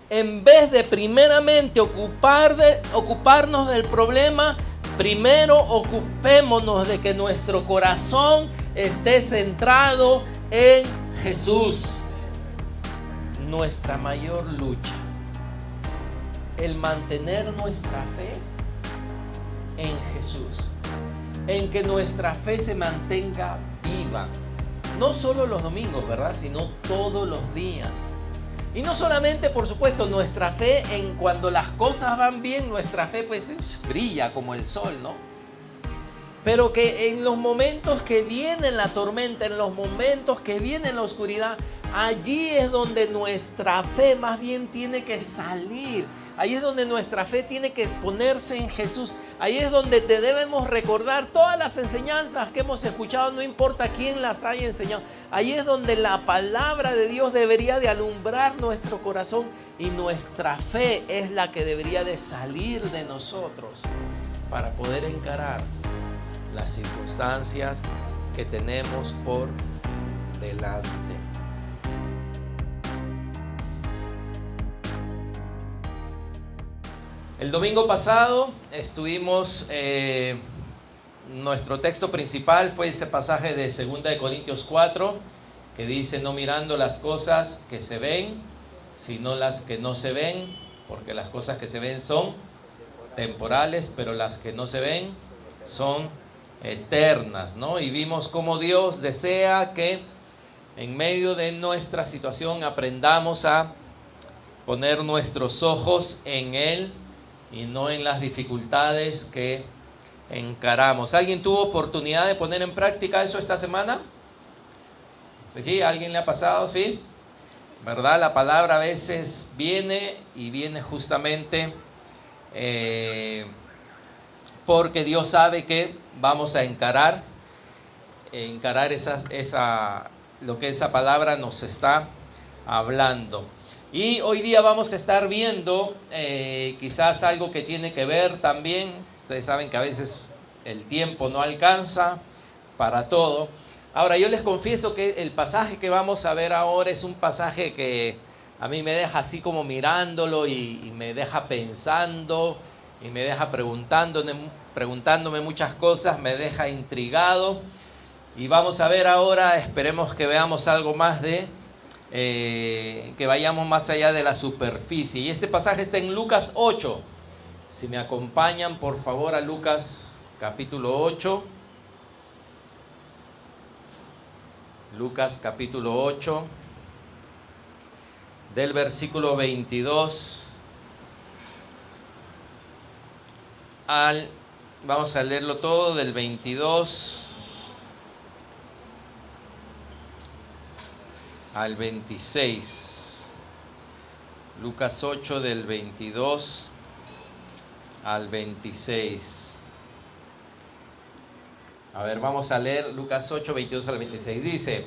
en vez de primeramente ocuparnos del problema, primero ocupémonos de que nuestro corazón esté centrado en Jesús. Nuestra mayor lucha, el mantener nuestra fe en Jesús, en que nuestra fe se mantenga viva, no solo los domingos, ¿verdad?, sino todos los días. Y no solamente, por supuesto, nuestra fe en cuando las cosas van bien, nuestra fe pues brilla como el sol, ¿no? Pero que en los momentos que viene la tormenta, en los momentos que viene la oscuridad, allí es donde nuestra fe más bien tiene que salir. Ahí es donde nuestra fe tiene que ponerse en Jesús. Ahí es donde te debemos recordar todas las enseñanzas que hemos escuchado, no importa quién las haya enseñado. Ahí es donde la palabra de Dios debería de alumbrar nuestro corazón y nuestra fe es la que debería de salir de nosotros para poder encarar las circunstancias que tenemos por delante. El domingo pasado estuvimos, nuestro texto principal fue ese pasaje de 2 de Corintios 4, que dice: no mirando las cosas que se ven, sino las que no se ven, porque las cosas que se ven son temporales, pero las que no se ven son eternas, ¿no? Y vimos cómo Dios desea que en medio de nuestra situación aprendamos a poner nuestros ojos en Él y no en las dificultades que encaramos. ¿Alguien tuvo oportunidad de poner en práctica eso esta semana? ¿Sí? ¿Alguien le ha pasado? ¿Sí? ¿Verdad? La palabra a veces viene y viene justamente porque Dios sabe que vamos a encarar lo que esa palabra nos está hablando. Y hoy día vamos a estar viendo quizás algo que tiene que ver también. Ustedes saben que a veces el tiempo no alcanza para todo. Ahora, yo les confieso que el pasaje que vamos a ver ahora es un pasaje que a mí me deja así como mirándolo y me deja pensando y me deja preguntándome muchas cosas, me deja intrigado. Y vamos a ver ahora, esperemos que veamos algo más que vayamos más allá de la superficie. Y este pasaje está en Lucas 8. Si me acompañan, por favor, a Lucas capítulo 8. Lucas capítulo 8, del versículo 22 vamos a leerlo todo, del 22 al 26. Lucas 8 del 22 al 26. A ver, vamos a leer Lucas 8, 22 al 26. Dice: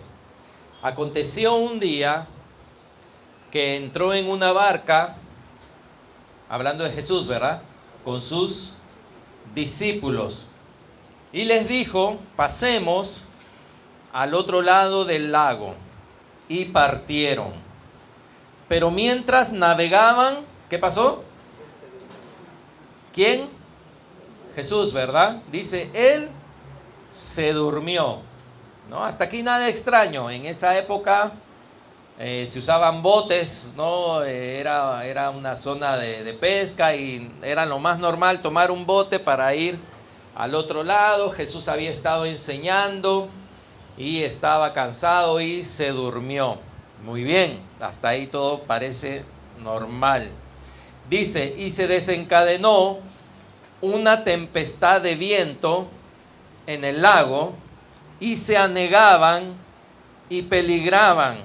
aconteció un día que entró en una barca, hablando de Jesús, ¿verdad?, con sus discípulos, y les dijo: pasemos al otro lado del lago. Y partieron. Pero mientras navegaban, ¿qué pasó? ¿Quién? Jesús, ¿verdad? Dice, Él se durmió, ¿no? Hasta aquí nada extraño. En esa época se usaban botes, ¿no? Era una zona de pesca y era lo más normal tomar un bote para ir al otro lado. Jesús había estado enseñando y estaba cansado y se durmió. Muy bien, hasta ahí todo parece normal. Dice, y se desencadenó una tempestad de viento en el lago, y se anegaban y peligraban.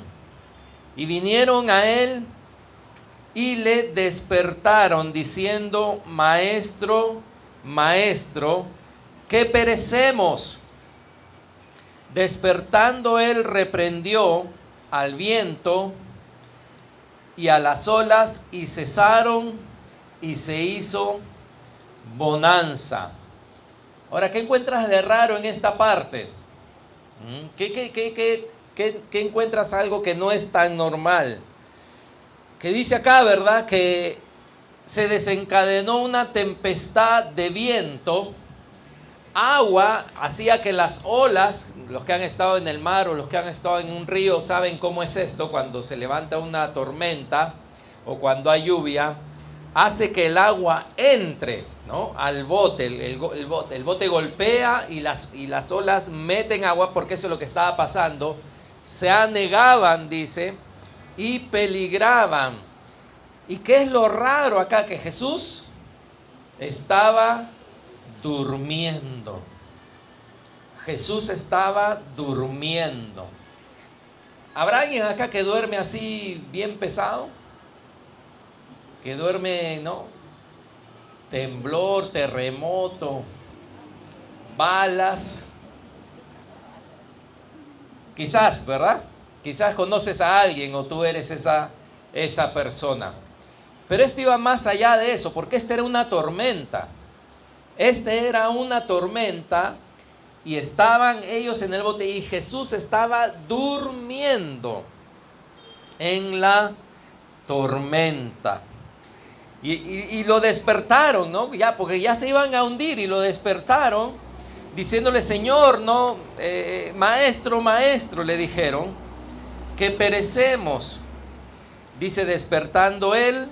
Y vinieron a él y le despertaron, diciendo: Maestro, Maestro, que perecemos. Despertando él, reprendió al viento y a las olas, y cesaron, y se hizo bonanza. Ahora, ¿qué encuentras de raro en esta parte? ¿Qué encuentras algo que no es tan normal? que dice acá, ¿verdad?, que se desencadenó una tempestad de viento. Agua hacía que las olas, los que han estado en el mar o los que han estado en un río saben cómo es esto, cuando se levanta una tormenta o cuando hay lluvia, hace que el agua entre, ¿no?, al bote. El bote golpea y las olas meten agua, porque eso es lo que estaba pasando. Se anegaban, dice, y peligraban. ¿Y qué es lo raro acá? Que Jesús estaba durmiendo. Jesús estaba durmiendo. ¿Habrá alguien acá que duerme así bien pesado? Que duerme, ¿no? Temblor, terremoto, balas. Quizás, ¿verdad? Quizás conoces a alguien o tú eres esa persona. Pero este iba más allá de eso, porque esta era una tormenta. Este era una tormenta y estaban ellos en el bote y Jesús estaba durmiendo en la tormenta. Y lo despertaron, ¿no? Ya, porque ya se iban a hundir, y lo despertaron diciéndole: Señor, no, maestro, maestro, le dijeron, que perecemos. Dice: despertando él,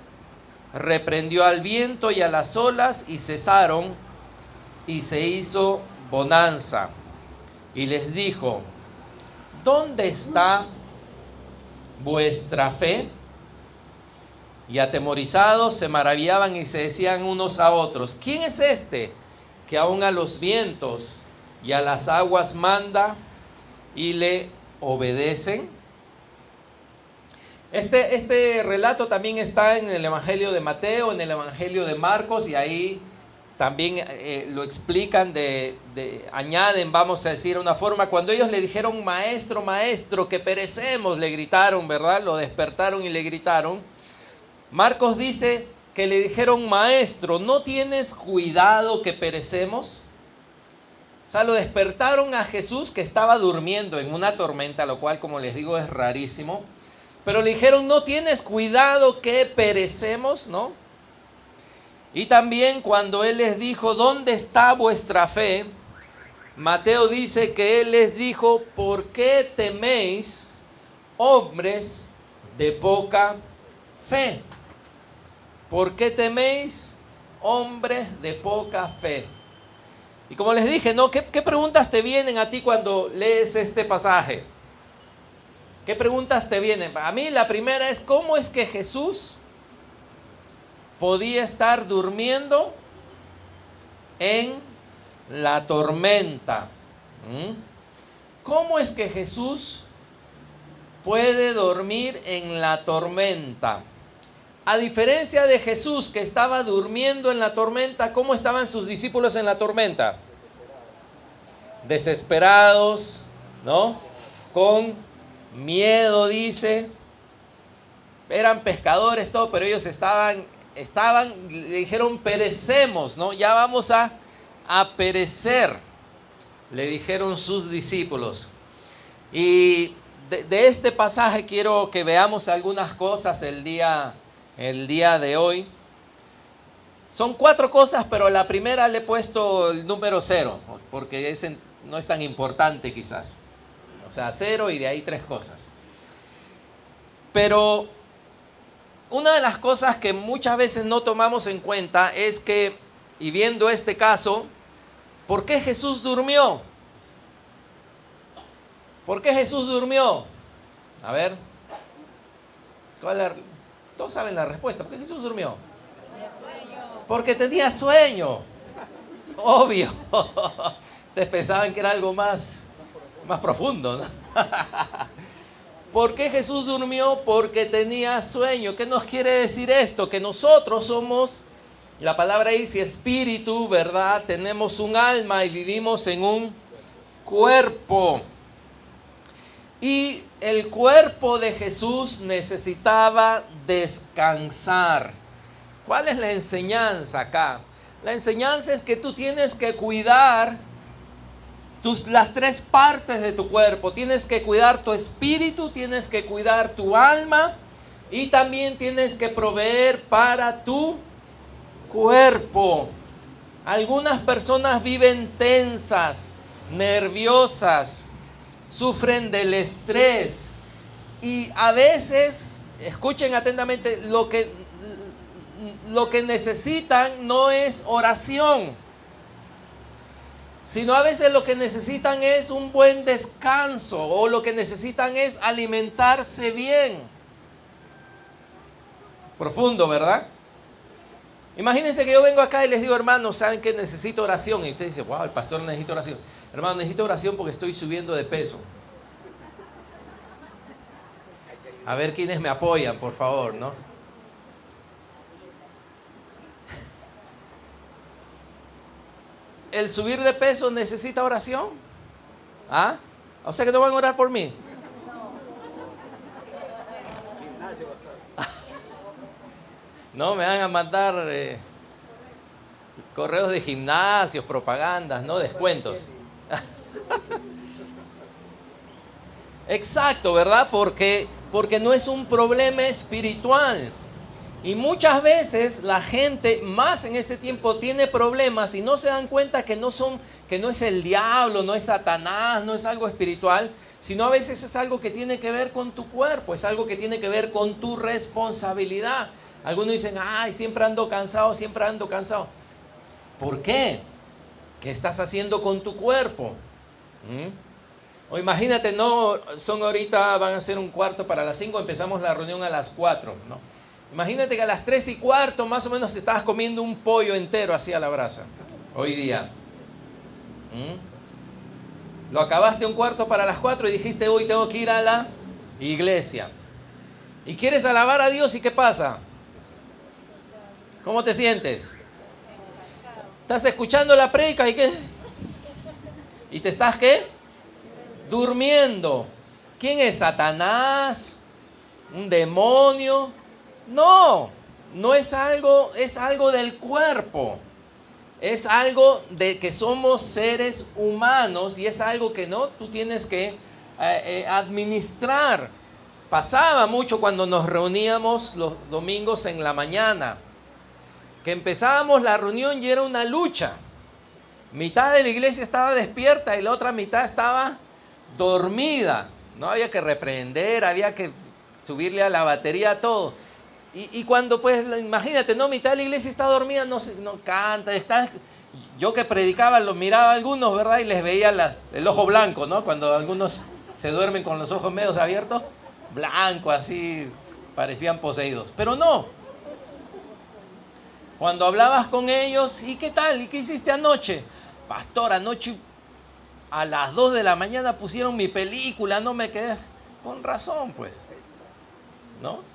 reprendió al viento y a las olas, y cesaron, y se hizo bonanza. Y les dijo: ¿dónde está vuestra fe? Y atemorizados se maravillaban y se decían unos a otros: ¿quién es este que aún a los vientos y a las aguas manda y le obedecen? Este relato también está en el Evangelio de Mateo, en el Evangelio de Marcos, y ahí también lo explican, añaden, vamos a decir, una forma. Cuando ellos le dijeron: maestro, maestro, que perecemos, le gritaron, ¿verdad? Lo despertaron y le gritaron. Marcos dice que le dijeron: maestro, ¿no tienes cuidado que perecemos? O sea, lo despertaron a Jesús, que estaba durmiendo en una tormenta, lo cual, como les digo, es rarísimo. Pero le dijeron: ¿no tienes cuidado que perecemos? ¿No? Y también cuando él les dijo: ¿dónde está vuestra fe? Mateo dice que él les dijo: ¿por qué teméis, hombres de poca fe? ¿Por qué teméis, hombres de poca fe? Y como les dije, ¿no? ¿Qué preguntas te vienen a ti cuando lees este pasaje? ¿Qué preguntas te vienen? A mí la primera es: ¿cómo es que Jesús podía estar durmiendo en la tormenta? ¿Cómo es que Jesús puede dormir en la tormenta? A diferencia de Jesús, que estaba durmiendo en la tormenta, ¿cómo estaban sus discípulos en la tormenta? Desesperados, ¿no? Con miedo, dice. Eran pescadores, todo, pero ellos estaban, le dijeron: perecemos, ¿no? Ya vamos a perecer, le dijeron sus discípulos. Y de este pasaje quiero que veamos algunas cosas el día de hoy. Son 4 cosas, pero la primera le he puesto el número 0, porque no es tan importante quizás. O sea, 0 y de ahí 3 cosas. Pero una de las cosas que muchas veces no tomamos en cuenta es que, y viendo este caso, ¿por qué Jesús durmió? ¿Por qué Jesús durmió? A ver, todos saben la respuesta. ¿Por qué Jesús durmió? Porque tenía sueño. Obvio. Ustedes pensaban que era algo más profundo, ¿no? ¿Por qué Jesús durmió? Porque tenía sueño. ¿Qué nos quiere decir esto? Que nosotros somos, la palabra dice espíritu, ¿verdad? Tenemos un alma y vivimos en un cuerpo. Y el cuerpo de Jesús necesitaba descansar. ¿Cuál es la enseñanza acá? La enseñanza es que tú tienes que cuidar las 3 partes de tu cuerpo. Tienes que cuidar tu espíritu, tienes que cuidar tu alma, Y también tienes que proveer para tu cuerpo. Algunas personas viven tensas, nerviosas, sufren del estrés y a veces, escuchen atentamente, lo que necesitan no es oración, sino a veces lo que necesitan es un buen descanso o lo que necesitan es alimentarse bien. Profundo, ¿verdad? Imagínense que yo vengo acá y les digo, hermanos, ¿saben que necesito oración? Y usted dice, wow, el pastor necesita oración. Hermano, necesito oración porque estoy subiendo de peso. A ver quiénes me apoyan, por favor, ¿no? ¿El subir de peso necesita oración? ¿Ah? O sea que no van a orar por mí. No, me van a mandar correos de gimnasios, propagandas, ¿no? Descuentos. Exacto, ¿verdad? Porque no es un problema espiritual. Y muchas veces la gente, más en este tiempo, tiene problemas y no se dan cuenta que no es el diablo, no es Satanás, no es algo espiritual, sino a veces es algo que tiene que ver con tu cuerpo, es algo que tiene que ver con tu responsabilidad. Algunos dicen, ay, siempre ando cansado, siempre ando cansado. ¿Por qué? ¿Qué estás haciendo con tu cuerpo? O imagínate, no, son ahorita, van a ser 5:15, empezamos la reunión a las 4, ¿no? Imagínate que a las 3:15 más o menos te estabas comiendo un pollo entero así a la brasa, hoy día. Lo acabaste 3:45 y dijiste, hoy tengo que ir a la iglesia. Y quieres alabar a Dios, ¿y qué pasa? ¿Cómo te sientes? ¿Estás escuchando la prédica y qué? ¿Y te estás qué? Durmiendo. ¿Quién es? ¿Satanás? ¿Un demonio? No, no es algo, es algo del cuerpo. Es algo de que somos seres humanos y es algo que no, tú tienes que administrar. Pasaba mucho cuando nos reuníamos los domingos en la mañana, que empezábamos la reunión y era una lucha. Mitad de la iglesia estaba despierta y la otra mitad estaba dormida. No había que reprender, había que subirle a la batería todo. Y cuando pues, imagínate, no, mitad de la iglesia está dormida, no canta, yo que predicaba, los miraba a algunos, ¿verdad? Y les veía el ojo blanco, ¿no? Cuando algunos se duermen con los ojos medios abiertos, blanco, así, parecían poseídos. Pero no. Cuando hablabas con ellos, ¿y qué tal? ¿Y qué hiciste anoche? Pastor, anoche a las 2 de la mañana pusieron mi película, no me quedé. Con razón, pues. ¿No?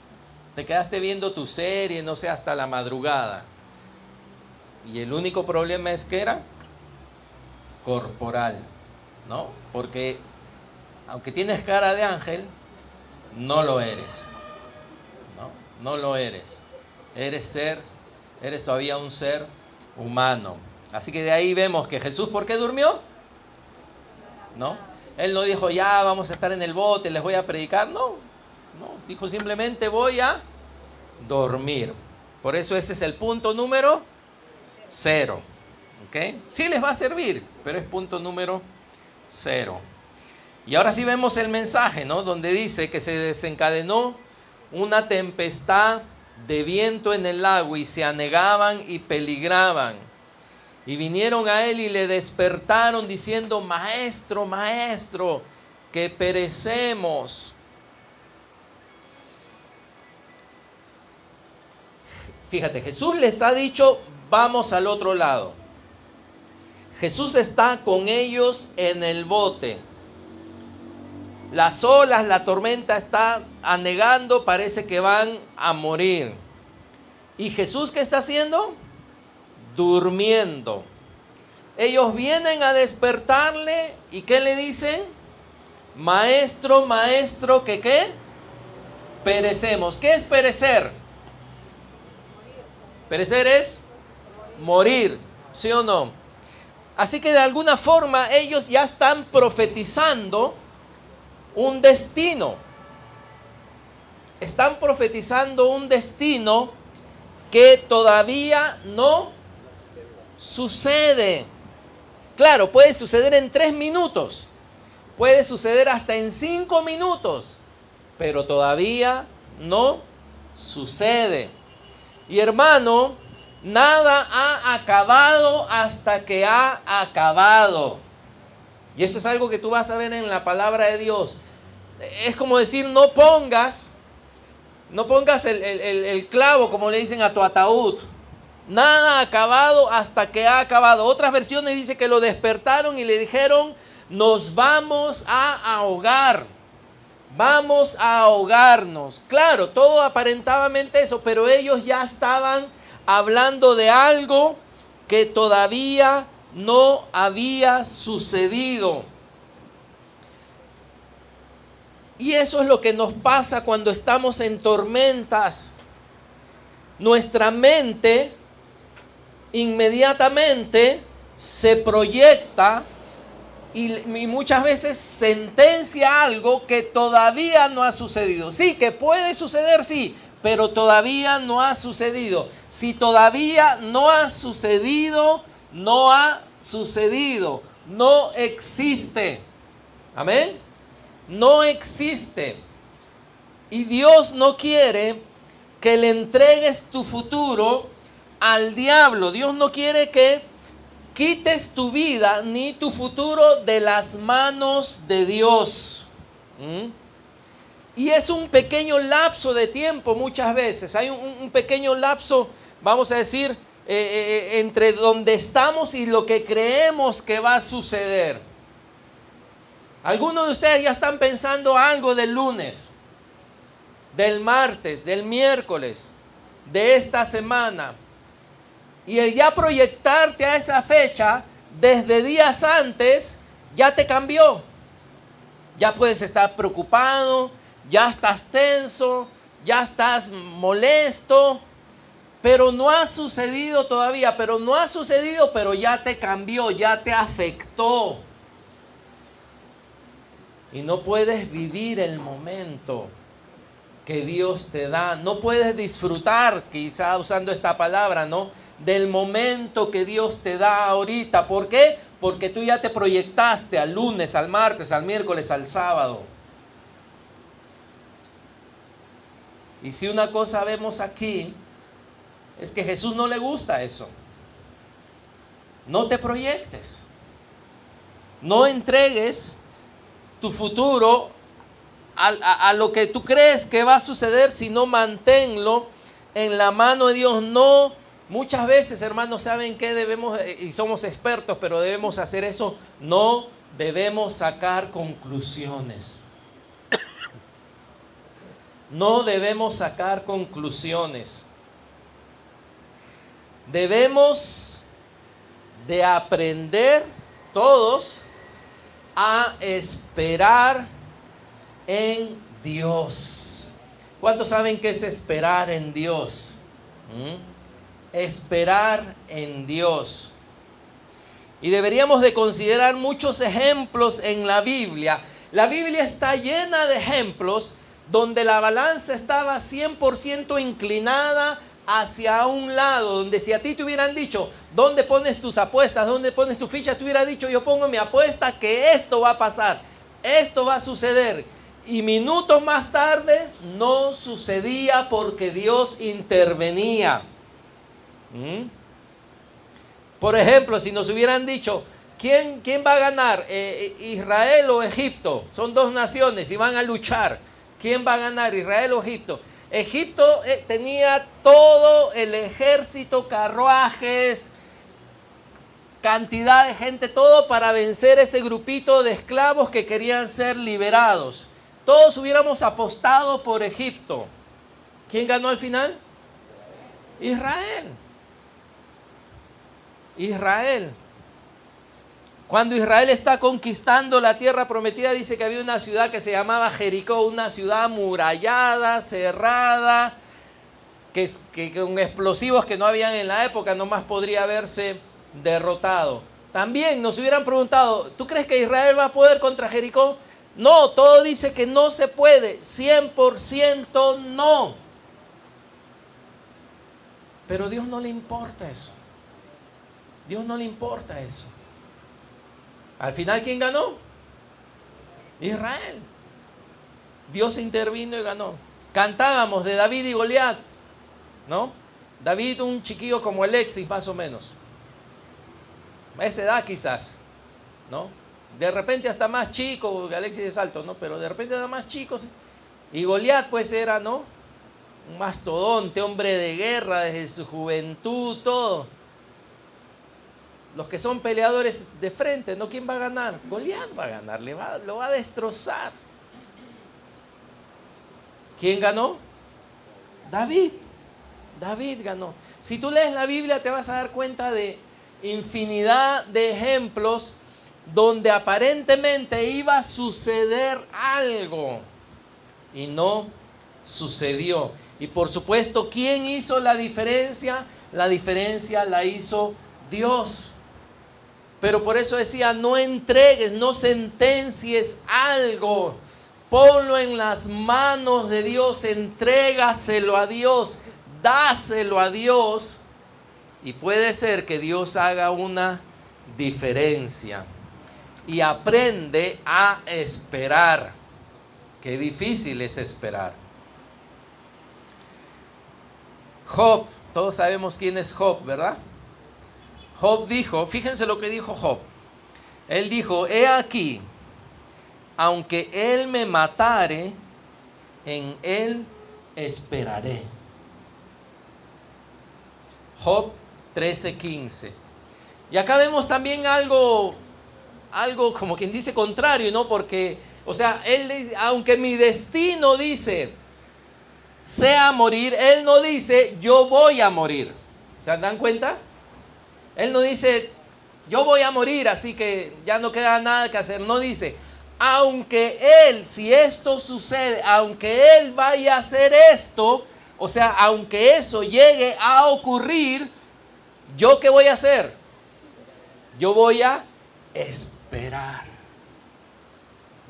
Te quedaste viendo tu serie, no sé, hasta la madrugada. Y el único problema es que era corporal, ¿no? Porque aunque tienes cara de ángel, no lo eres. No lo eres. Eres todavía un ser humano. Así que de ahí vemos que Jesús, ¿por qué durmió? ¿No? Él no dijo, ya vamos a estar en el bote, les voy a predicar. No, dijo simplemente voy a dormir. Por eso ese es el punto número 0. ¿Ok? Sí les va a servir, pero es punto número 0. Y ahora sí vemos el mensaje, ¿no? Donde dice que se desencadenó una tempestad de viento en el agua y se anegaban y peligraban. Y vinieron a él y le despertaron diciendo, maestro, maestro, que perecemos. Fíjate, Jesús les ha dicho, vamos al otro lado. Jesús está con ellos en el bote. Las olas, la tormenta está anegando, parece que van a morir. ¿Y Jesús qué está haciendo? Durmiendo. Ellos vienen a despertarle y ¿qué le dicen? Maestro, maestro, ¿que qué? Perecemos. ¿Qué es perecer? Perecer es morir, ¿sí o no? Así que de alguna forma ellos ya están profetizando un destino. están profetizando un destino que todavía no sucede. Claro, puede suceder en 3 minutos, puede suceder hasta en 5 minutos, pero todavía no sucede. Y hermano, nada ha acabado hasta que ha acabado. Y esto es algo que tú vas a ver en la palabra de Dios. Es como decir, no pongas el clavo, como le dicen, a tu ataúd. Nada ha acabado hasta que ha acabado. Otras versiones dicen que lo despertaron y le dijeron, nos vamos a ahogar. Vamos a ahogarnos. Claro, todo aparentabamente eso, pero ellos ya estaban hablando de algo que todavía no había sucedido. Y eso es lo que nos pasa cuando estamos en tormentas. Nuestra mente inmediatamente se proyecta y muchas veces sentencia algo que todavía no ha sucedido. Sí, que puede suceder, sí, pero todavía no ha sucedido. Si todavía no ha sucedido, no ha sucedido, no existe. Amén. No existe. Y Dios no quiere que le entregues tu futuro al diablo. Dios no quiere que quites tu vida ni tu futuro de las manos de Dios. Y es un pequeño lapso de tiempo muchas veces. Hay un pequeño lapso, vamos a decir, entre donde estamos y lo que creemos que va a suceder. Algunos de ustedes ya están pensando algo del lunes, del martes, del miércoles, de esta semana. Y el ya proyectarte a esa fecha desde días antes ya te cambió. Ya puedes estar preocupado, ya estás tenso, ya estás molesto, pero no ha sucedido todavía, pero ya te cambió, ya te afectó. Y no puedes vivir el momento que Dios te da. No puedes disfrutar, quizá usando esta palabra, ¿no?, del momento que Dios te da ahorita. ¿Por qué? Porque tú ya te proyectaste al lunes, al martes, al miércoles, al sábado. Y si una cosa vemos aquí, es que a Jesús no le gusta eso. No te proyectes. No entregues tu futuro a lo que tú crees que va a suceder, sino manténlo en la mano de Dios. No, muchas veces, hermanos, ¿saben qué debemos? Y somos expertos, pero debemos hacer eso. No debemos sacar conclusiones. No debemos sacar conclusiones. Debemos de aprender todos a esperar en Dios. ¿Cuántos saben qué es esperar en Dios? Esperar en Dios. Y deberíamos de considerar muchos ejemplos en la Biblia. La Biblia está llena de ejemplos donde la balanza estaba 100% inclinada hacia un lado, donde si a ti te hubieran dicho, ¿dónde pones tus apuestas? ¿Dónde pones tu ficha? Te hubiera dicho, yo pongo mi apuesta que esto va a pasar, esto va a suceder. Y minutos más tarde no sucedía porque Dios intervenía. Por ejemplo, si nos hubieran dicho, ¿quién va a ganar? ¿Israel o Egipto? Son dos naciones y van a luchar. ¿Quién va a ganar, Israel o Egipto? Egipto tenía todo el ejército, carruajes, cantidad de gente, todo para vencer ese grupito de esclavos que querían ser liberados. Todos hubiéramos apostado por Egipto. ¿Quién ganó al final? Israel. Israel. Cuando Israel está conquistando la tierra prometida, dice que había una ciudad que se llamaba Jericó, una ciudad amurallada, cerrada, que con explosivos que no habían en la época, nomás podría haberse derrotado. También nos hubieran preguntado, ¿tú crees que Israel va a poder contra Jericó? No, todo dice que no se puede. 100% no. Pero a Dios no le importa eso. Dios no le importa eso. Al final, ¿quién ganó? Israel. Dios intervino y ganó. Cantábamos de David y Goliat, ¿no? David, un chiquillo como Alexis, más o menos. A esa edad quizás, ¿no? De repente hasta más chico, porque Alexis es alto, ¿no? Pero de repente hasta más chico. Y Goliat pues era, ¿no? Un mastodonte, hombre de guerra desde su juventud, todo. Los que son peleadores de frente, ¿no? ¿Quién va a ganar? Goliat va a ganar, lo va a destrozar. ¿Quién ganó? David. David ganó. Si tú lees la Biblia te vas a dar cuenta de infinidad de ejemplos donde aparentemente iba a suceder algo y no sucedió. Y por supuesto, ¿quién hizo la diferencia? La diferencia la hizo Dios. Pero por eso decía, no entregues, no sentencies algo. Ponlo en las manos de Dios, entrégaselo a Dios, dáselo a Dios. Y puede ser que Dios haga una diferencia. Y aprende a esperar. Qué difícil es esperar. Job, todos sabemos quién es Job, ¿verdad? Job dijo, fíjense lo que dijo Job. Él dijo, he aquí, aunque él me matare, en él esperaré. Job 13:15. Y acá vemos también algo como quien dice contrario, ¿no? Porque, o sea, él, aunque mi destino dice, sea morir, él no dice, yo voy a morir. ¿Se dan cuenta? Él no dice, yo voy a morir, así que ya no queda nada que hacer. No dice, aunque él, si esto sucede, aunque él vaya a hacer esto, o sea, aunque eso llegue a ocurrir, ¿yo qué voy a hacer? Yo voy a esperar.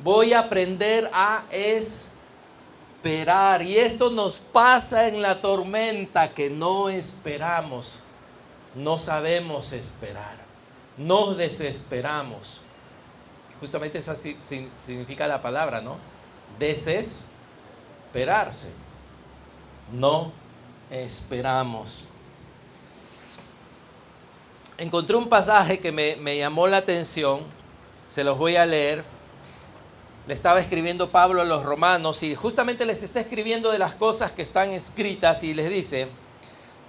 Voy a aprender a esperar. Y esto nos pasa en la tormenta, que no esperamos. No sabemos esperar. Nos desesperamos. Justamente esa significa la palabra, ¿no? Desesperarse. No esperamos. Encontré un pasaje que me llamó la atención. Se los voy a leer. Le estaba escribiendo Pablo a los romanos y justamente les está escribiendo de las cosas que están escritas y les dice,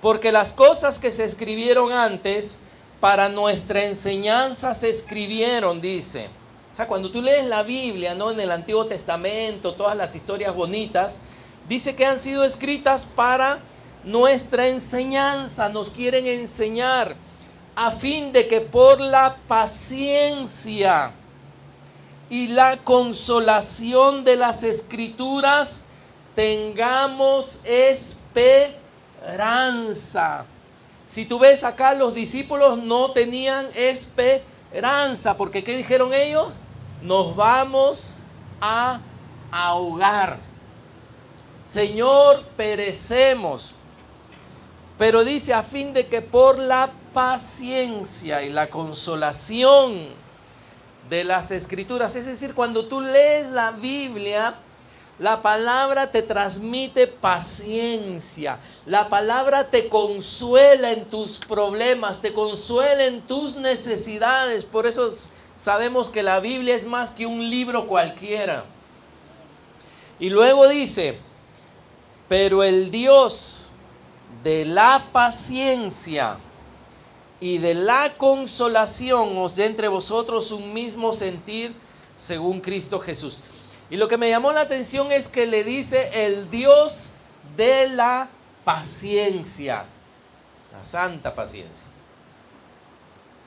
porque las cosas que se escribieron antes para nuestra enseñanza se escribieron, dice. O sea, cuando tú lees la Biblia, ¿no? En el Antiguo Testamento, todas las historias bonitas, dice que han sido escritas para nuestra enseñanza, nos quieren enseñar, a fin de que por la paciencia y la consolación de las Escrituras tengamos esperanza. Si tú ves acá, los discípulos no tenían esperanza, porque ¿qué dijeron ellos? Nos vamos a ahogar. Señor, perecemos. Pero dice, a fin de que por la paciencia y la consolación de las Escrituras, es decir, cuando tú lees la Biblia, la palabra te transmite paciencia, la palabra te consuela en tus problemas, te consuela en tus necesidades. Por eso sabemos que la Biblia es más que un libro cualquiera. Y luego dice, pero el Dios de la paciencia y de la consolación os dé entre vosotros un mismo sentir según Cristo Jesús. Y lo que me llamó la atención es que le dice el Dios de la paciencia, la santa paciencia.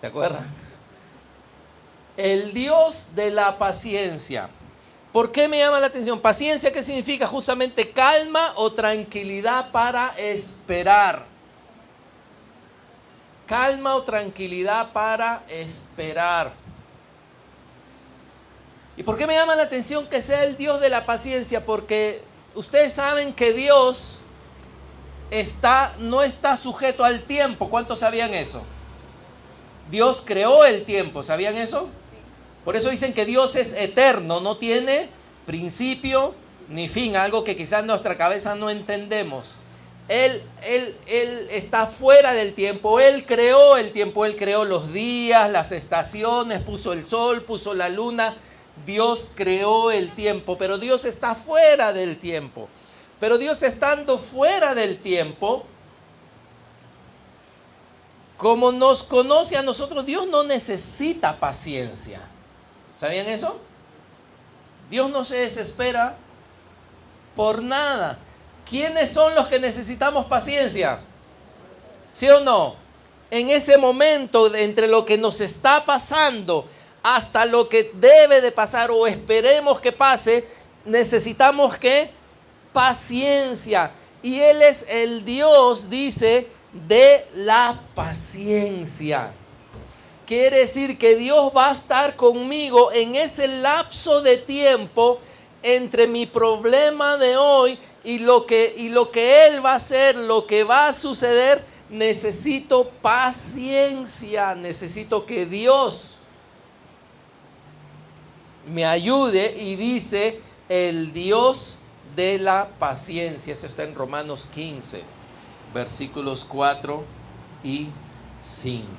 ¿Se acuerdan? El Dios de la paciencia. ¿Por qué me llama la atención? Paciencia, ¿qué significa? Justamente calma o tranquilidad para esperar. Calma o tranquilidad para esperar. ¿Y por qué me llama la atención que sea el Dios de la paciencia? Porque ustedes saben que Dios no está sujeto al tiempo. ¿Cuántos sabían eso? Dios creó el tiempo. ¿Sabían eso? Por eso dicen que Dios es eterno, no tiene principio ni fin, algo que quizás en nuestra cabeza no entendemos. Él está fuera del tiempo, Él creó el tiempo, Él creó los días, las estaciones, puso el sol, puso la luna. Dios creó el tiempo, pero Dios está fuera del tiempo. Pero Dios estando fuera del tiempo, como nos conoce a nosotros, Dios no necesita paciencia. ¿Sabían eso? Dios no se desespera por nada. ¿Quiénes son los que necesitamos paciencia? ¿Sí o no? En ese momento, entre lo que nos está pasando hasta lo que debe de pasar o esperemos que pase, necesitamos ¿qué? Paciencia. Y Él es el Dios, dice, de la paciencia. Quiere decir que Dios va a estar conmigo en ese lapso de tiempo entre mi problema de hoy y lo que Él va a hacer, lo que va a suceder. Necesito paciencia, necesito que Dios me ayude, y dice el Dios de la paciencia. Eso está en Romanos 15, versículos 4 y 5.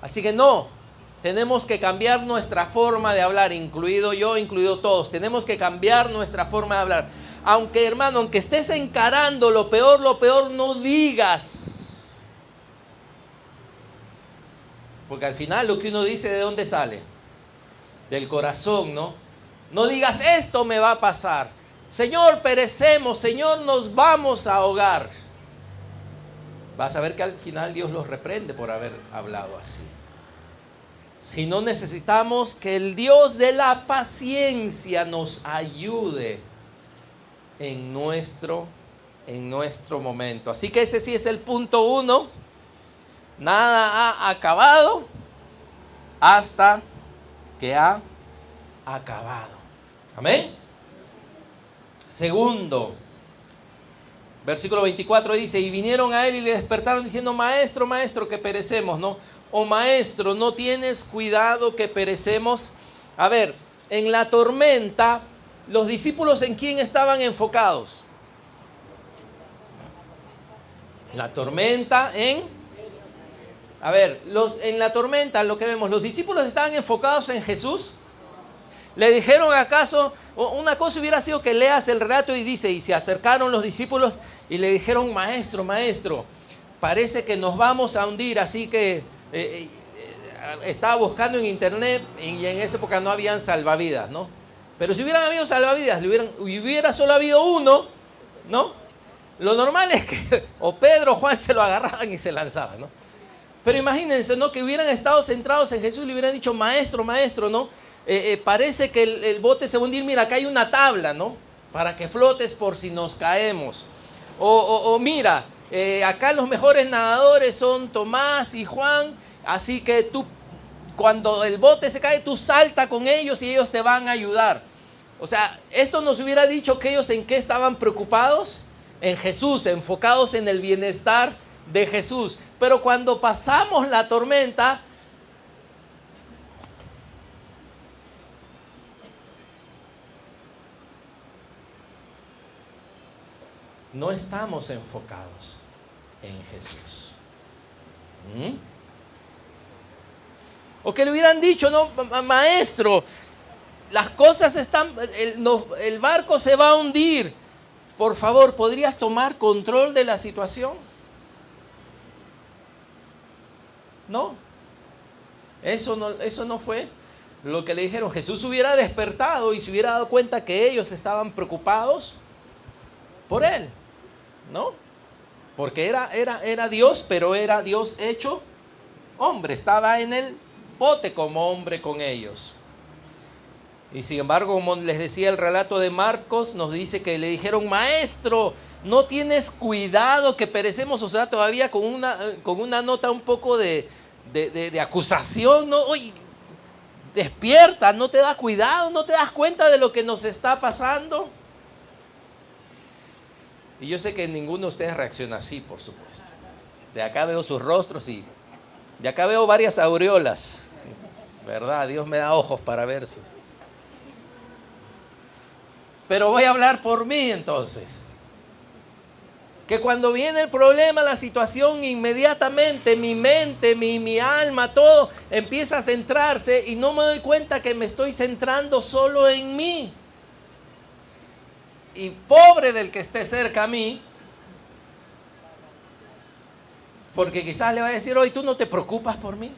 Así que tenemos que cambiar nuestra forma de hablar, incluido yo, incluido todos. Tenemos que cambiar nuestra forma de hablar. Aunque, hermano, aunque estés encarando lo peor, no digas. Porque al final lo que uno dice, ¿de dónde sale? Del corazón, ¿no? No digas, esto me va a pasar. Señor, perecemos. Señor, nos vamos a ahogar. Vas a ver que al final Dios los reprende por haber hablado así. Si no, necesitamos que el Dios de la paciencia nos ayude en nuestro momento. Así que ese sí es el punto 1. Nada ha acabado hasta que ha acabado. Amén. Segundo, versículo 24 dice, y vinieron a él y le despertaron diciendo, maestro, maestro, que perecemos, ¿no? O maestro, ¿no tienes cuidado que perecemos? A ver, en la tormenta, los discípulos, ¿en quién estaban enfocados? La tormenta en la tormenta, lo que vemos, los discípulos estaban enfocados en Jesús. Le dijeron, ¿acaso? Una cosa hubiera sido que leas el relato y dice, y se acercaron los discípulos y le dijeron, maestro, maestro, parece que nos vamos a hundir, así que estaba buscando en internet y en esa época no habían salvavidas, ¿no? Pero si hubieran habido salvavidas, hubiera solo habido uno, ¿no? Lo normal es que o Pedro o Juan se lo agarraban y se lanzaban, ¿no? Pero imagínense, ¿no? Que hubieran estado centrados en Jesús y le hubieran dicho, maestro, maestro, ¿no? Parece que el bote se va a hundir, mira, acá hay una tabla, ¿no? Para que flotes por si nos caemos. O mira, acá los mejores nadadores son Tomás y Juan, así que tú, cuando el bote se cae, tú salta con ellos y ellos te van a ayudar. O sea, esto nos hubiera dicho que ellos en qué estaban preocupados, en Jesús, enfocados en el bienestar de Jesús. Pero cuando pasamos la tormenta, no estamos enfocados en Jesús. O que le hubieran dicho, no, maestro, las cosas están, el barco se va a hundir. Por favor, ¿podrías tomar control de la situación? No, eso no fue lo que le dijeron. Jesús hubiera despertado y se hubiera dado cuenta que ellos estaban preocupados por él, ¿no? Porque era Dios, pero era Dios hecho hombre. Estaba en el bote como hombre con ellos. Y sin embargo, como les decía el relato de Marcos, nos dice que le dijeron, maestro, no tienes cuidado que perecemos. O sea, todavía con una nota un poco de acusación, ¿no? Oye, despierta, no te da cuidado, no te das cuenta de lo que nos está pasando. Y yo sé que ninguno de ustedes reacciona así, por supuesto. De acá veo sus rostros y de acá veo varias aureolas. Sí, ¿verdad? Dios me da ojos para verlos. Pero voy a hablar por mí entonces. Que cuando viene el problema, la situación, inmediatamente mi mente, mi alma, todo empieza a centrarse y no me doy cuenta que me estoy centrando solo en mí. Y pobre del que esté cerca a mí, porque quizás le va a decir, hoy tú no te preocupas por mí,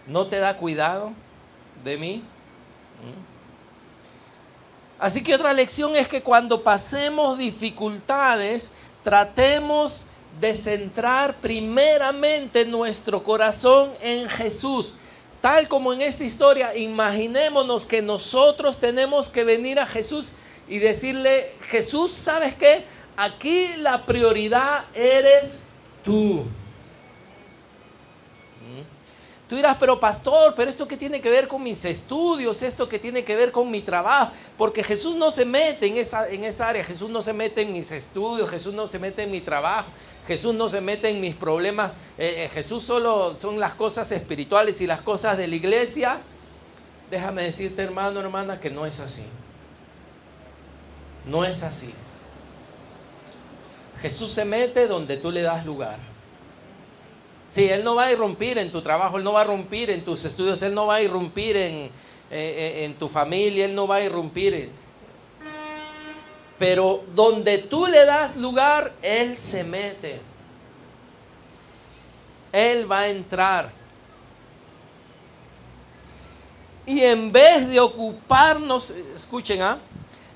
no te da cuidado de mí. Así que otra lección es que cuando pasemos dificultades, tratemos de centrar primeramente nuestro corazón en Jesús. Tal como en esta historia, imaginémonos que nosotros tenemos que venir a Jesús y decirle, Jesús, ¿sabes qué? Aquí la prioridad eres tú. Tú dirás, pero pastor, pero esto que tiene que ver con mis estudios, esto que tiene que ver con mi trabajo, porque Jesús no se mete en esa área, Jesús no se mete en mis estudios, Jesús no se mete en mi trabajo, Jesús no se mete en mis problemas, Jesús solo son las cosas espirituales y las cosas de la iglesia. Déjame decirte, hermano, hermana, que no es así. No es así. Jesús se mete donde tú le das lugar. Sí, Él no va a irrumpir en tu trabajo, Él no va a irrumpir en tus estudios, Él no va a irrumpir en tu familia, Él no va a irrumpir. Pero donde tú le das lugar, Él se mete. Él va a entrar. Y en vez de ocuparnos, escuchen,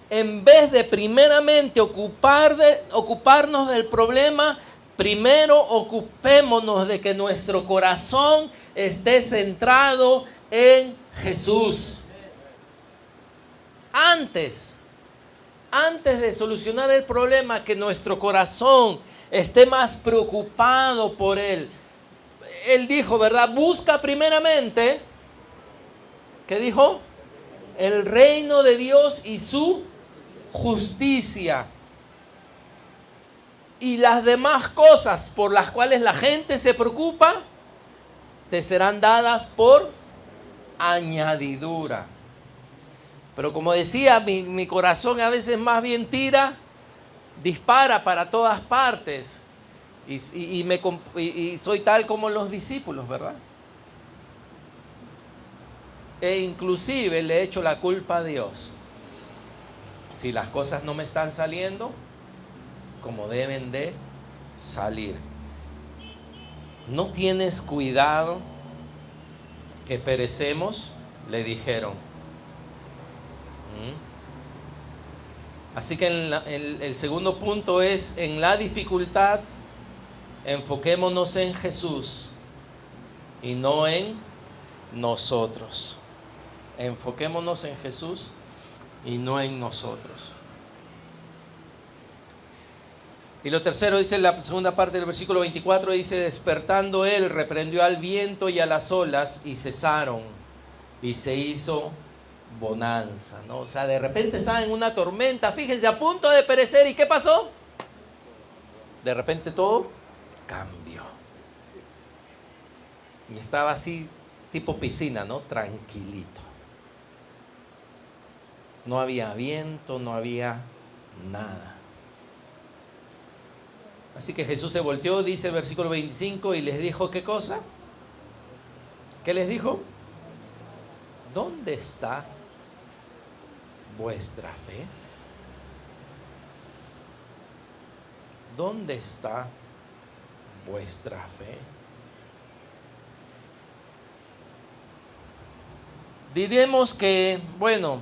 en vez de primeramente ocuparnos del problema, primero ocupémonos de que nuestro corazón esté centrado en Jesús. Antes de solucionar el problema, que nuestro corazón esté más preocupado por Él. Él dijo, ¿verdad? Busca primeramente, ¿qué dijo? El reino de Dios y su justicia. Y las demás cosas por las cuales la gente se preocupa, te serán dadas por añadidura. Pero como decía, mi corazón a veces más bien dispara para todas partes. Y soy tal como los discípulos, ¿verdad? E inclusive le echo la culpa a Dios. Si las cosas no me están saliendo como deben de salir. ¿No tienes cuidado que perecemos? Le dijeron. Así que el segundo punto es, en la dificultad, enfoquémonos en Jesús y no en nosotros. Enfoquémonos en Jesús y no en nosotros. Y lo tercero dice en la segunda parte del versículo 24, dice, despertando él, reprendió al viento y a las olas y cesaron, y se hizo bonanza, ¿no? O sea, de repente estaban en una tormenta, fíjense, a punto de perecer, ¿y qué pasó? De repente todo cambió. Y estaba así, tipo piscina, ¿no? Tranquilito. No había viento, no había nada. Así que Jesús se volteó, dice el versículo 25, y les dijo, ¿qué cosa? ¿Qué les dijo? ¿Dónde está vuestra fe? ¿Dónde está vuestra fe? Diremos que, bueno,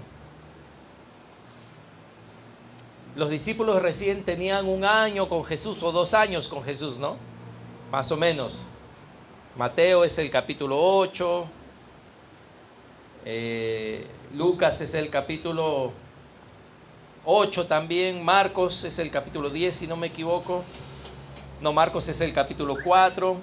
los discípulos recién tenían 1 año con Jesús o 2 años con Jesús, ¿no? Más o menos. Mateo es el capítulo 8. Lucas es el capítulo 8 también. Marcos es el capítulo 10, si no me equivoco. No, Marcos es el capítulo 4.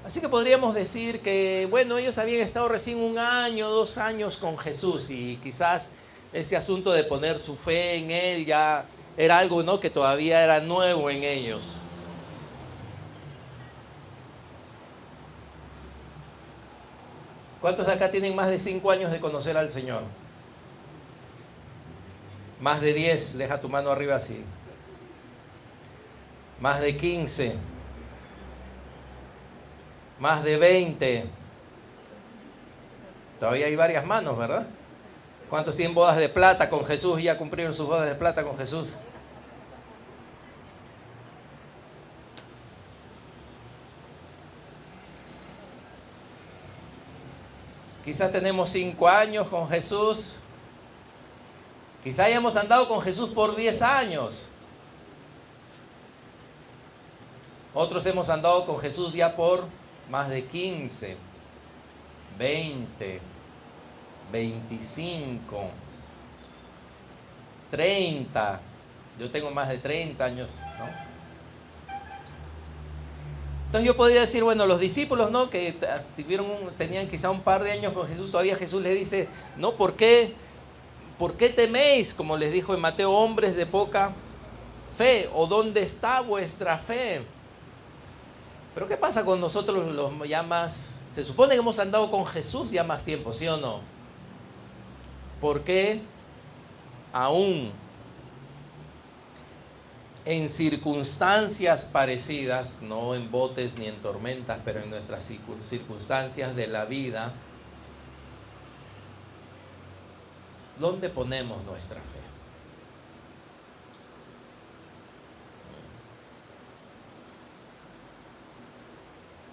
Así que podríamos decir que, bueno, ellos habían estado recién 1 año, 2 años con Jesús y quizás ese asunto de poner su fe en Él ya era algo, ¿no?, que todavía era nuevo en ellos. ¿Cuántos de acá tienen más de 5 años de conocer al Señor? Más de 10, deja tu mano arriba así. Más de 15. Más de 20. Todavía hay varias manos, ¿verdad? ¿Cuántos tienen bodas de plata con Jesús y ya cumplieron sus bodas de plata con Jesús? Quizás tenemos 5 años con Jesús. Quizás hayamos andado con Jesús por 10 años. Otros hemos andado con Jesús ya por más de 15, 20, 25, 30. Yo tengo más de 30 años, ¿no? Entonces yo podría decir, bueno, los discípulos, ¿no?, que tenían quizá un par de años con Jesús, todavía Jesús les dice, ¿no? ¿Por qué teméis? Como les dijo en Mateo, hombres de poca fe, o ¿dónde está vuestra fe? Pero ¿qué pasa con nosotros los ya más? Se supone que hemos andado con Jesús ya más tiempo, ¿sí o no? ¿Por qué aún en circunstancias parecidas, no en botes ni en tormentas, pero en nuestras circunstancias de la vida, dónde ponemos nuestra fe?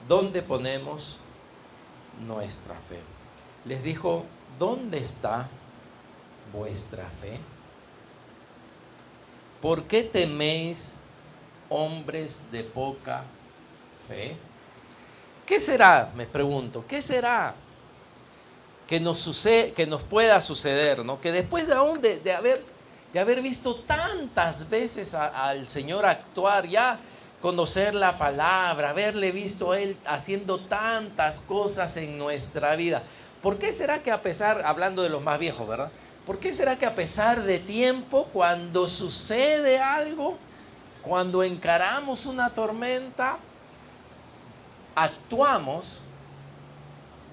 ¿Dónde ponemos nuestra fe? Les dijo, ¿dónde está vuestra fe? ¿Por qué teméis, hombres de poca fe? ¿Qué será? Me pregunto, ¿qué será que nos pueda suceder, ¿no? Que después de haber visto tantas veces al Señor actuar, ya conocer la palabra, haberle visto a Él haciendo tantas cosas en nuestra vida, ¿por qué será que a pesar, hablando de los más viejos, ¿verdad? ¿Por qué será que a pesar de tiempo, cuando sucede algo, cuando encaramos una tormenta, actuamos?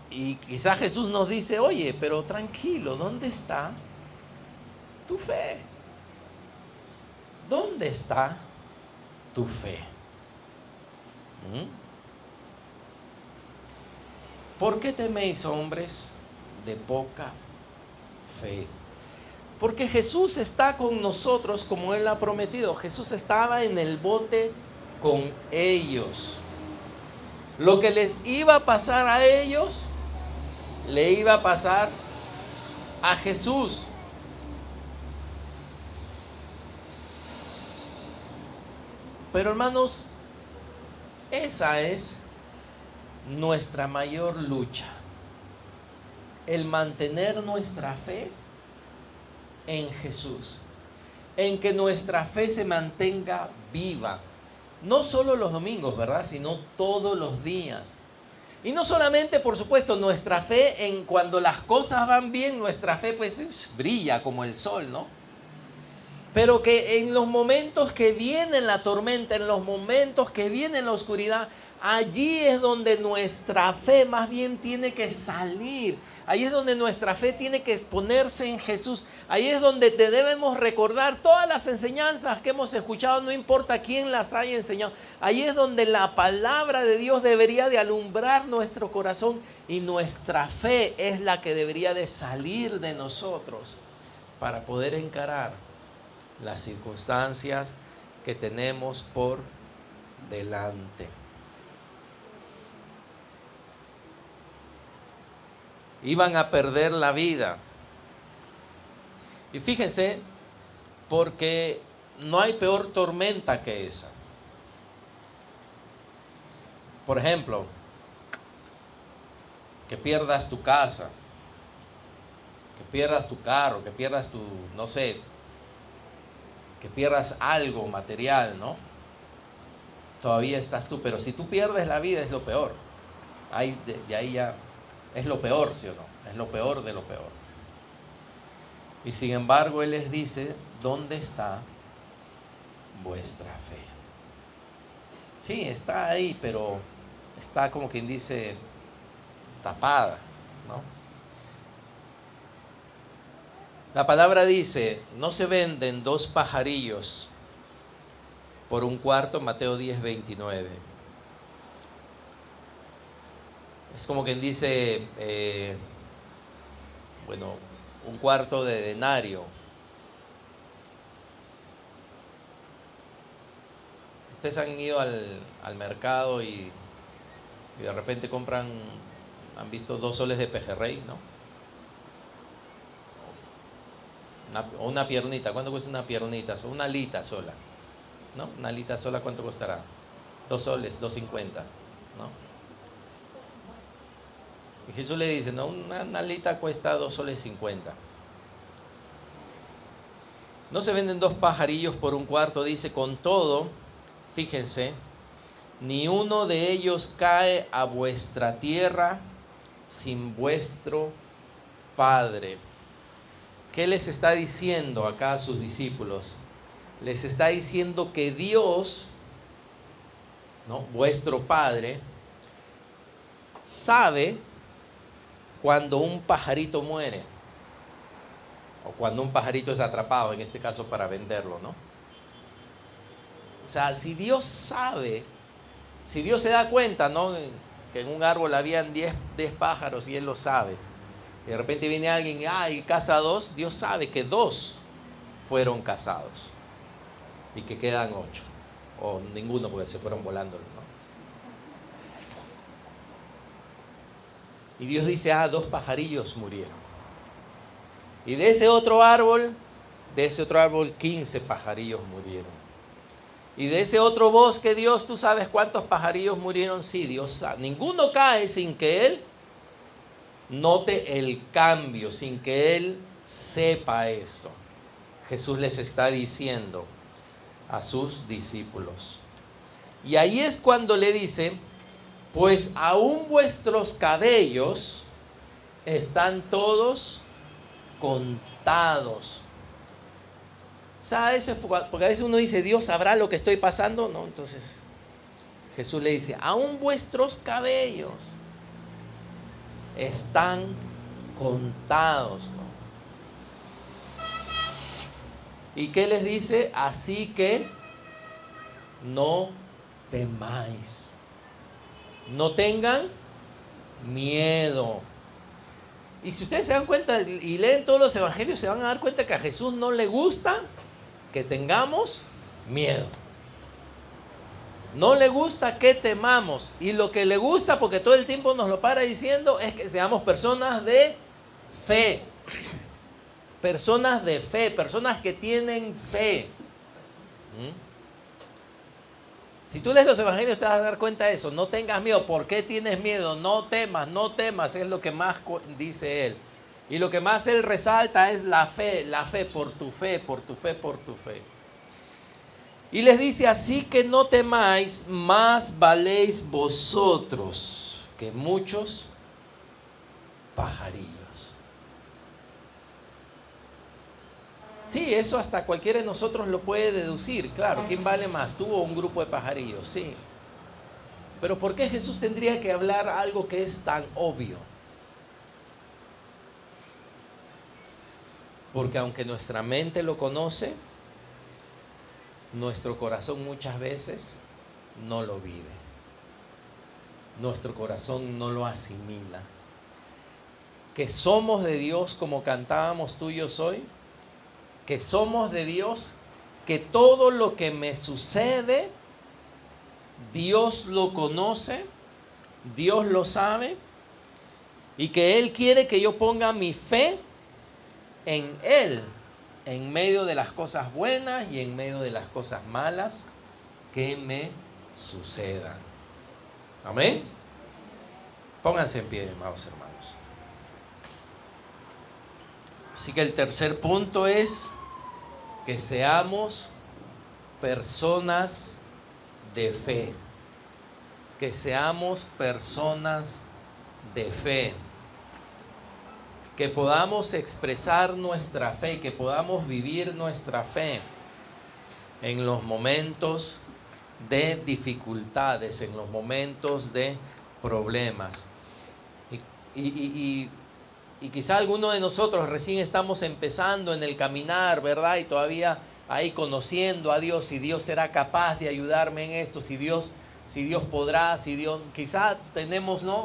Y quizás Jesús nos dice, oye, pero tranquilo, ¿dónde está tu fe? ¿Dónde está tu fe? ¿Por qué teméis, hombres de poca fe? Porque Jesús está con nosotros como Él ha prometido. Jesús estaba en el bote con ellos. Lo que les iba a pasar a ellos, le iba a pasar a Jesús. Pero hermanos, esa es nuestra mayor lucha. El mantener nuestra fe en Jesús. En que nuestra fe se mantenga viva. No solo los domingos, ¿verdad? Sino todos los días. Y no solamente, por supuesto, nuestra fe en cuando las cosas van bien, nuestra fe pues brilla como el sol, ¿no? Pero que en los momentos que viene la tormenta, en los momentos que viene la oscuridad, allí es donde nuestra fe más bien tiene que salir. Ahí es donde nuestra fe tiene que ponerse en Jesús. Ahí es donde debemos recordar todas las enseñanzas que hemos escuchado, no importa quién las haya enseñado. Ahí es donde la palabra de Dios debería de alumbrar nuestro corazón y nuestra fe es la que debería de salir de nosotros para poder encarar las circunstancias que tenemos por delante. Iban a perder la vida. Y fíjense, porque no hay peor tormenta que esa. Por ejemplo, que pierdas tu casa, que pierdas tu carro, que pierdas tu, no sé, que pierdas algo material, ¿no? Todavía estás tú, pero si tú pierdes la vida es lo peor. Ahí, de ahí ya es lo peor, ¿sí o no? Es lo peor de lo peor. Y sin embargo, Él les dice, ¿dónde está vuestra fe? Sí, está ahí, pero está como quien dice tapada, ¿no? La palabra dice, no se venden 2 pajarillos por un cuarto, Mateo 10:29. Es como quien dice, bueno, un cuarto de denario. Ustedes han ido al mercado y de repente compran, han visto 2 soles de pejerrey, ¿no? O una piernita. ¿Cuánto cuesta una piernita? O una alita sola, ¿no? Una alita sola, ¿cuánto costará? 2 soles, 2.50, ¿no? Y Jesús le dice, no, una alita cuesta 2 soles 50. No se venden 2 pajarillos por un cuarto, dice, con todo, fíjense, ni uno de ellos cae a vuestra tierra sin vuestro Padre. ¿Qué les está diciendo acá a sus discípulos? Les está diciendo que Dios, ¿no?, vuestro Padre, sabe cuando un pajarito muere o cuando un pajarito es atrapado, en este caso para venderlo, ¿no? O sea, si Dios sabe, si Dios se da cuenta, ¿no?, que en un árbol habían 10 pájaros y Él lo sabe, y de repente viene alguien y caza 2, Dios sabe que 2 fueron cazados y que quedan 8, o ninguno porque se fueron volando, ¿no? Y Dios dice, 2 pajarillos murieron. Y de ese otro árbol 15 pajarillos murieron. Y de ese otro bosque, Dios, ¿tú sabes cuántos pajarillos murieron? Sí, Dios sabe. Ninguno cae sin que Él note el cambio, sin que Él sepa esto. Jesús les está diciendo a sus discípulos. Y ahí es cuando le dice, pues aún vuestros cabellos están todos contados. O sea, eso es porque a veces uno dice, Dios sabrá lo que estoy pasando, ¿no? Entonces Jesús le dice, aún vuestros cabellos están contados, ¿no? ¿Y qué les dice? Así que no temáis. No tengan miedo. Y si ustedes se dan cuenta y leen todos los evangelios, se van a dar cuenta que a Jesús no le gusta que tengamos miedo. No le gusta que temamos. Y lo que le gusta, porque todo el tiempo nos lo para diciendo, es que seamos personas de fe. Personas de fe, personas que tienen fe. Si tú lees los evangelios te vas a dar cuenta de eso. No tengas miedo. ¿Por qué tienes miedo? No temas, no temas. Es lo que más dice Él. Y lo que más Él resalta es la fe por tu fe, por tu fe, por tu fe. Y les dice, así que no temáis, más valéis vosotros que muchos pajarillos. Sí, eso hasta cualquiera de nosotros lo puede deducir. Claro, ¿quién vale más? Tú o un grupo de pajarillos, sí. Pero ¿por qué Jesús tendría que hablar algo que es tan obvio? Porque aunque nuestra mente lo conoce, nuestro corazón muchas veces no lo vive. Nuestro corazón no lo asimila. Que somos de Dios como cantábamos tú y yo hoy. Que somos de Dios, que todo lo que me sucede, Dios lo conoce, Dios lo sabe, y que Él quiere que yo ponga mi fe en Él, en medio de las cosas buenas y en medio de las cosas malas que me sucedan. Amén. Pónganse en pie, amados hermanos. Así que el tercer punto es que seamos personas de fe. Que seamos personas de fe. Que podamos expresar nuestra fe, que podamos vivir nuestra fe en los momentos de dificultades, en los momentos de problemas. Y quizá algunos de nosotros recién estamos empezando en el caminar, ¿verdad? Y todavía ahí conociendo a Dios, si Dios será capaz de ayudarme en esto, si Dios podrá, quizá tenemos, ¿no?,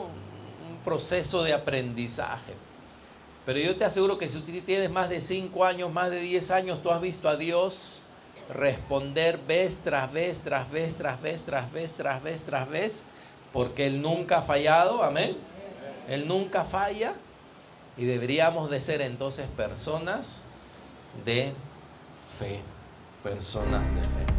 un proceso de aprendizaje. Pero yo te aseguro que si tú tienes más de 5 años, más de 10 años, tú has visto a Dios responder vez tras vez, tras vez, tras vez, tras vez, tras vez, tras vez, porque Él nunca ha fallado, amén. Él nunca falla, y deberíamos de ser entonces personas de fe, personas de fe.